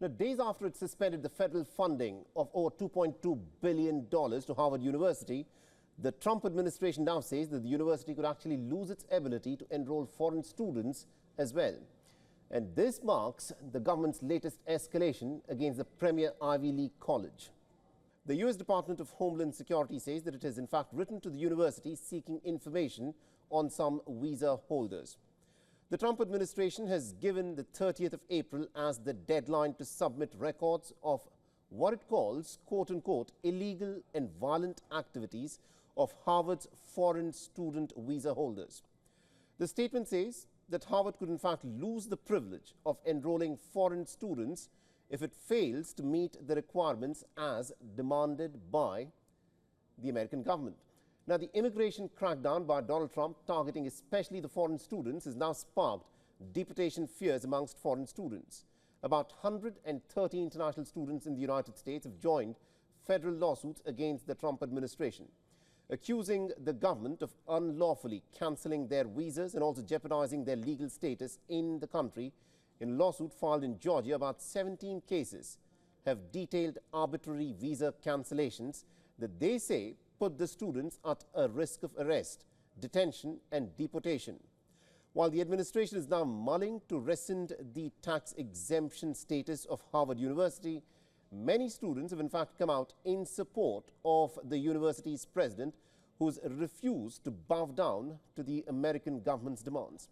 Now, days after it suspended the federal funding of over $2.2 billion to Harvard University, the Trump administration now says that the university could actually lose its ability to enroll foreign students as well. And this marks the government's latest escalation against the premier Ivy League college. The U.S. Department of Homeland Security says that it has in fact written to the university seeking information on some visa holders. The Trump administration has given the 30th of April as the deadline to submit records of what it calls, quote-unquote, illegal and violent activities of Harvard's foreign student visa holders. The statement says that Harvard could in fact lose the privilege of enrolling foreign students if it fails to meet the requirements as demanded by the American government. Now, the immigration crackdown by Donald Trump, targeting especially the foreign students, has now sparked deportation fears amongst foreign students. About 130 international students in the United States have joined federal lawsuits against the Trump administration, accusing the government of unlawfully cancelling their visas and also jeopardizing their legal status in the country. In a lawsuit filed in Georgia, about 17 cases have detailed arbitrary visa cancellations that they say put the students at a risk of arrest, detention and deportation. While the administration is now mulling to rescind the tax exemption status of Harvard University, many students have in fact come out in support of the university's president, who's refused to bow down to the American government's demands.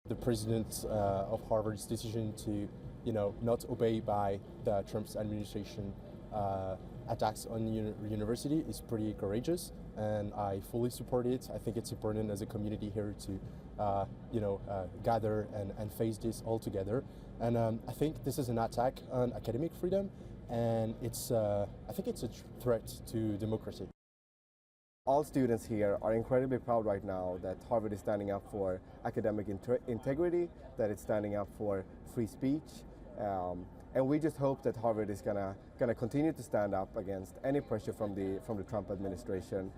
The president of Harvard's decision to, not obey by the Trump's administration attacks on the university is pretty courageous, and I fully support it. I think it's important as a community here to, gather and face this all together. And I think this is an attack on academic freedom, and I think it's a threat to democracy. All students here are incredibly proud right now that Harvard is standing up for academic integrity, that it's standing up for free speech, and we just hope that Harvard is gonna continue to stand up against any pressure from the Trump administration.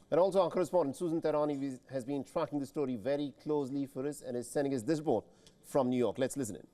And also our correspondent Susan Tehrani has been tracking the story very closely for us and is sending us this report from New York. Let's listen in.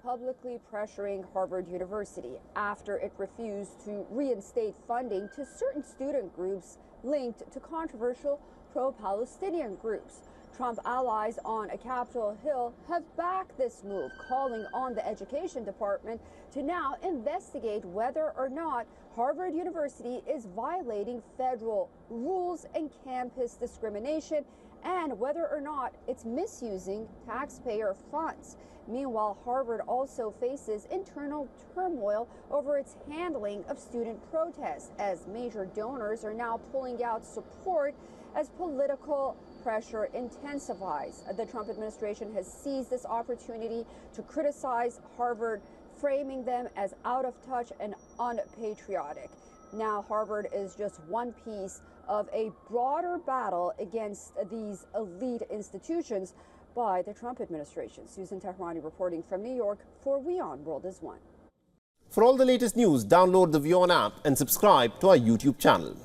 Publicly pressuring Harvard University after it refused to reinstate funding to certain student groups linked to controversial pro-Palestinian groups. Trump allies on Capitol Hill have backed this move, calling on the Education Department to now investigate whether or not Harvard University is violating federal rules and campus discrimination, and whether or not it's misusing taxpayer funds. Meanwhile, Harvard also faces internal turmoil over its handling of student protests, as major donors are now pulling out support as political pressure intensifies. The Trump administration has seized this opportunity to criticize Harvard, framing them as out of touch and unpatriotic. Now, Harvard is just one piece of a broader battle against these elite institutions by the Trump administration. Susan Tehrani reporting from New York for WION World is One. For all the latest news, download the WION app and subscribe to our YouTube channel.